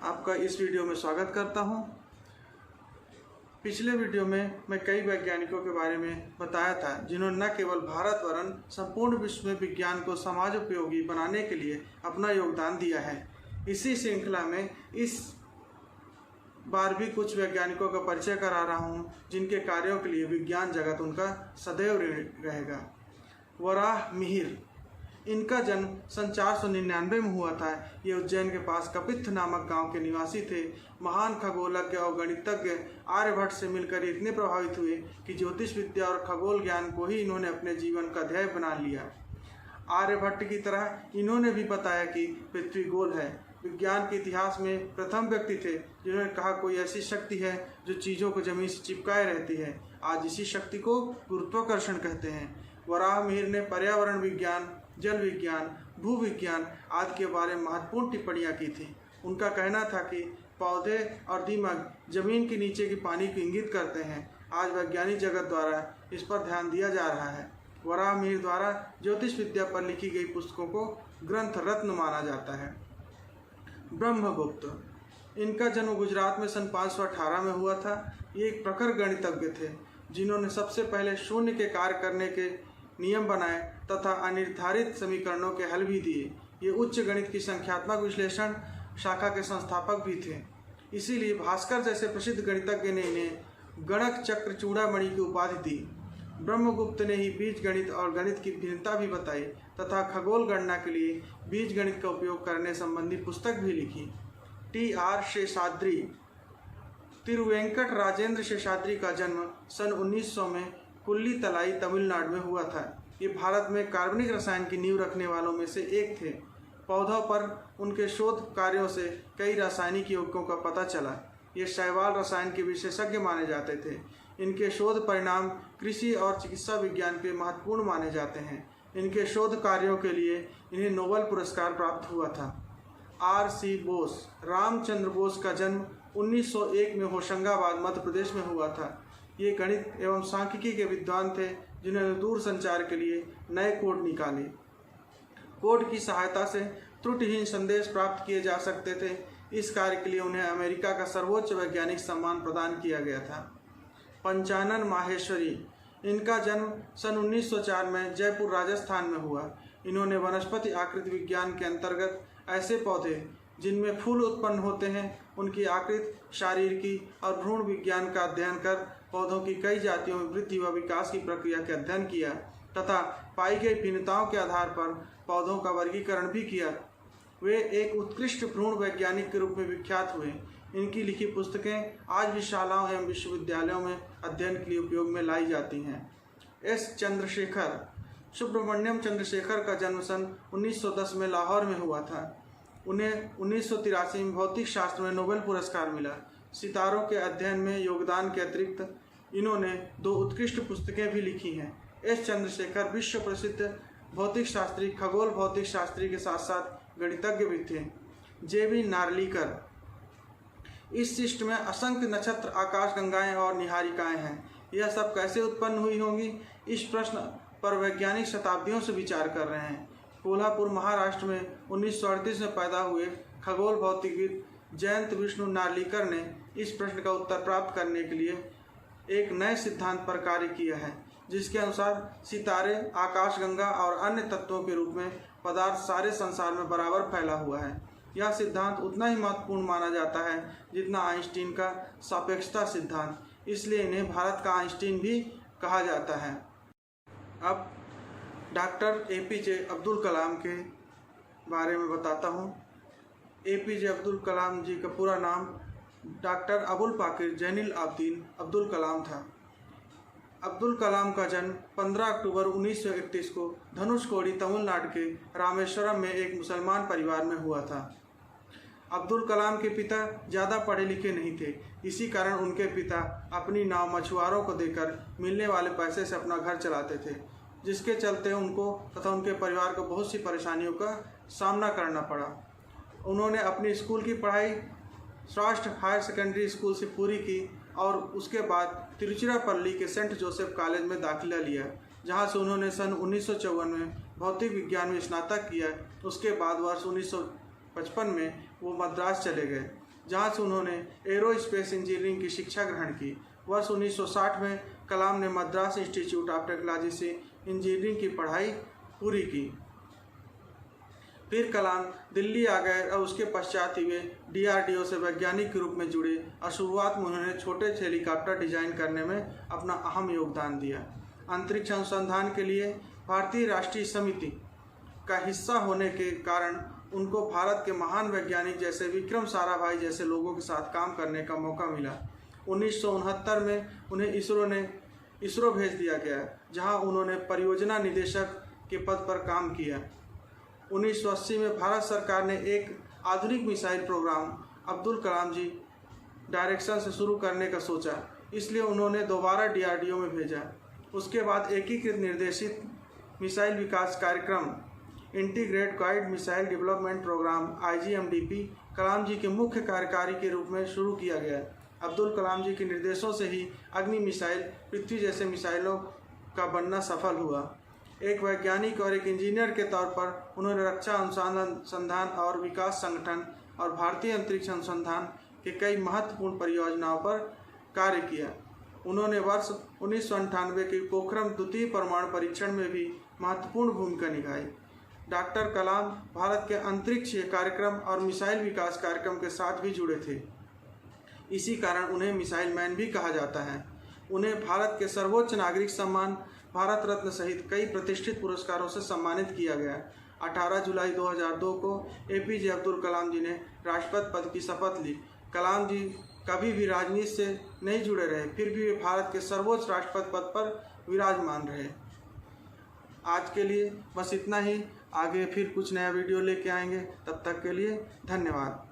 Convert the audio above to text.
आपका इस वीडियो में स्वागत करता हूं। पिछले वीडियो में मैं कई वैज्ञानिकों के बारे में बताया था जिन्होंने न केवल भारत वरन संपूर्ण विश्व में विज्ञान को समाज उपयोगी बनाने के लिए अपना योगदान दिया है। इसी श्रृंखला में इस बार भी कुछ वैज्ञानिकों का परिचय करा रहा हूं जिनके कार्यों के लिए विज्ञान जगत उनका सदैव ऋणी रहेगा। वराहमिहिर, इनका जन्म सन 499 में हुआ था। ये उज्जैन के पास कपित्थ नामक गांव के निवासी थे। महान खगोलज्ञ और गणितज्ञ आर्यभट्ट से मिलकर इतने प्रभावित हुए कि ज्योतिष विद्या और खगोल ज्ञान को ही इन्होंने अपने जीवन का ध्येय बना लिया। आर्यभट्ट की तरह इन्होंने भी बताया कि पृथ्वी गोल है। विज्ञान के इतिहास में प्रथम व्यक्ति थे जिन्होंने कहा कोई ऐसी शक्ति है जो चीज़ों को जमीन से चिपकाए रहती है। आज इसी शक्ति को गुरुत्वाकर्षण कहते हैं। वराहमिहिर ने पर्यावरण विज्ञान, जल विज्ञान, भूविज्ञान आदि के बारे में महत्वपूर्ण टिप्पणियां की थी। उनका कहना था कि पौधे और दीमक जमीन के नीचे की पानी को इंगित करते हैं। आज वैज्ञानिक जगत द्वारा इस पर ध्यान दिया जा रहा है। वराहमिहिर द्वारा ज्योतिष विद्या पर लिखी गई पुस्तकों को ग्रंथ रत्न माना जाता है। ब्रह्मगुप्त, इनका जन्म गुजरात में सन 518 में हुआ था। ये एक प्रखर गणितज्ञ थे जिन्होंने सबसे पहले शून्य के कार्य करने के नियम बनाए तथा अनिर्धारित समीकरणों के हल भी दिए। ये उच्च गणित की संख्यात्मक विश्लेषण शाखा के संस्थापक भी थे। इसीलिए भास्कर जैसे प्रसिद्ध गणितज्ञ ने इन्हें गणक चक्र चूड़ामणि की उपाधि दी। ब्रह्मगुप्त ने ही बीज गणित और गणित की भिन्नता भी बताई तथा खगोल गणना के लिए बीज गणित का उपयोग करने संबंधी पुस्तक भी लिखी। T.R. शेषाद्री, तिरुवेंकट राजेंद्र शेषाद्री का जन्म सन 1900 में कुल्ली तलाई तमिलनाडु में हुआ था। ये भारत में कार्बनिक रसायन की नींव रखने वालों में से एक थे। पौधों पर उनके शोध कार्यों से कई रासायनिक यौगिकों का पता चला। ये शैवाल रसायन के विशेषज्ञ माने जाते थे। इनके शोध परिणाम कृषि और चिकित्सा विज्ञान के महत्वपूर्ण माने जाते हैं। इनके शोध कार्यों के लिए इन्हें नोबेल पुरस्कार प्राप्त हुआ था। R.C. बोस, रामचंद्र बोस का जन्म 1901 में होशंगाबाद मध्य प्रदेश में हुआ था। ये गणित एवं सांख्यिकी के विद्वान थे जिन्होंने दूर संचार के लिए नए कोड निकाले। कोड की सहायता से त्रुटिहीन संदेश प्राप्त किए जा सकते थे। इस कार्य के लिए उन्हें अमेरिका का सर्वोच्च वैज्ञानिक सम्मान प्रदान किया गया था। पंचानन माहेश्वरी, इनका जन्म सन 1904 में जयपुर राजस्थान में हुआ। इन्होंने वनस्पति आकृति विज्ञान के अंतर्गत ऐसे पौधे जिनमें फूल उत्पन्न होते हैं उनकी आकृति, शारीरिकी और भ्रूण विज्ञान का अध्ययन कर पौधों की कई जातियों में वृद्धि व विकास की प्रक्रिया का अध्ययन किया तथा पाई गई भिन्नताओं के आधार पर पौधों का वर्गीकरण भी किया। वे एक उत्कृष्ट भ्रूण वैज्ञानिक के रूप में विख्यात हुए। इनकी लिखी पुस्तकें आज भी शालाओं एवं विश्वविद्यालयों में अध्ययन के लिए उपयोग में लाई जाती हैं। S. चंद्रशेखर, सुब्रमण्यम चंद्रशेखर का जन्म सन 1910 में लाहौर में हुआ था। उन्हें 1983 में भौतिक शास्त्र में नोबेल पुरस्कार मिला। सितारों के अध्ययन में योगदान के अतिरिक्त इन्होंने 2 उत्कृष्ट पुस्तकें भी लिखी हैं। S. चंद्रशेखर विश्व प्रसिद्ध भौतिक शास्त्री, खगोल भौतिक शास्त्री के साथ साथ गणितज्ञ भी थे। J.B. नार्लिकर, इस सृष्टि में असंख्य नक्षत्र, आकाशगंगाएं और निहारिकाएं हैं। यह सब कैसे उत्पन्न हुई होंगी, इस प्रश्न पर वैज्ञानिक शताब्दियों से विचार कर रहे हैं। कोल्हापुर महाराष्ट्र में 1938 में पैदा हुए खगोल भौतिकविद जयंत विष्णु नार्लिकर ने इस प्रश्न का उत्तर प्राप्त करने के लिए एक नए सिद्धांत पर कार्य किया है जिसके अनुसार सितारे, आकाशगंगा और अन्य तत्वों के रूप में पदार्थ सारे संसार में बराबर फैला हुआ है। यह सिद्धांत उतना ही महत्वपूर्ण माना जाता है जितना आइंस्टीन का सापेक्षता सिद्धांत, इसलिए इन्हें भारत का आइंस्टीन भी कहा जाता है। अब डॉक्टर APJ अब्दुल कलाम के बारे में बताता हूँ। APJ अब्दुल कलाम जी का पूरा नाम डॉक्टर अबुल पाकिर जैनुल आबदीन अब्दुल कलाम था। अब्दुल कलाम का जन्म 15 अक्टूबर 1931 को धनुषकोडी तमिलनाडु के रामेश्वरम में एक मुसलमान परिवार में हुआ था। अब्दुल कलाम के पिता ज़्यादा पढ़े लिखे नहीं थे। इसी कारण उनके पिता अपनी नाव मछुआरों को देकर मिलने वाले पैसे से अपना घर चलाते थे, जिसके चलते उनको तथा उनके परिवार को बहुत सी परेशानियों का सामना करना पड़ा। उन्होंने अपनी स्कूल की पढ़ाई राष्ट्र हायर सेकेंडरी स्कूल से पूरी की और उसके बाद तिरुचिरापल्ली के सेंट जोसेफ कॉलेज में दाखिला लिया, जहां से उन्होंने सन 1954 में भौतिक विज्ञान में स्नातक किया। उसके बाद वर्ष 1955 में वो मद्रास चले गए। जहाँ से उन्होंने एरोस्पेस इंजीनियरिंग की शिक्षा ग्रहण की। वर्ष 1960 में कलाम ने मद्रास इंस्टीट्यूट ऑफ टेक्नोलॉजी से इंजीनियरिंग की पढ़ाई पूरी की। फिर कलाम दिल्ली आ गए और उसके पश्चात ही वे DRDO से वैज्ञानिक के रूप में जुड़े और शुरुआत में उन्होंने छोटे हेलीकॉप्टर डिजाइन करने में अपना अहम योगदान दिया। अंतरिक्ष अनुसंधान के लिए भारतीय राष्ट्रीय समिति का हिस्सा होने के कारण उनको भारत के महान वैज्ञानिक जैसे विक्रम साराभाई जैसे लोगों के साथ काम करने का मौका मिला। 1969 में उन्हें इसरो भेज दिया गया, जहां उन्होंने परियोजना निदेशक के पद पर काम किया। 1980 में भारत सरकार ने एक आधुनिक मिसाइल प्रोग्राम अब्दुल कलाम जी डायरेक्शन से शुरू करने का सोचा, इसलिए उन्होंने दोबारा DRDO में भेजा। उसके बाद एकीकृत निर्देशित मिसाइल विकास कार्यक्रम integrated guide missile development programme IGMDP Kalam ji के मुख्य कार्यकारी के रूप में शुरू किया गया। अब्दुल कलाम जी के निर्देशों से ही अग्नि मिसाइल पृथ्वी जैसे मिसाइलों का बनना सफल हुआ। एक वैज्ञानिक और एक इंजीनियर के तौर पर उन्होंने रक्षा अनुसंधान और विकास संगठन और भारतीय अंतरिक्ष अनुसंधान के कई महत्वपूर्ण परियोजनाओं पर कार्य किया। उन्होंने वर्ष 1998 के पोखरण द्वितीय परमाणु परीक्षण में भी महत्वपूर्ण भूमिका निभाई। डॉक्टर कलाम भारत के अंतरिक्ष कार्यक्रम और मिसाइल विकास कार्यक्रम के साथ भी जुड़े थे। इसी कारण उन्हें मिसाइल मैन भी कहा जाता है। उन्हें भारत के सर्वोच्च नागरिक सम्मान भारत रत्न सहित कई प्रतिष्ठित पुरस्कारों से सम्मानित किया गया। 18 जुलाई 2002 को APJ अब्दुल कलाम जी ने राष्ट्रपति पद की शपथ ली। कलाम जी कभी भी राजनीति से नहीं जुड़े रहे, फिर भी वे भारत के सर्वोच्च राष्ट्रपति पद पर विराजमान रहे। आज के लिए बस इतना ही। आगे फिर कुछ नया वीडियो लेके आएंगे, तब तक के लिए धन्यवाद।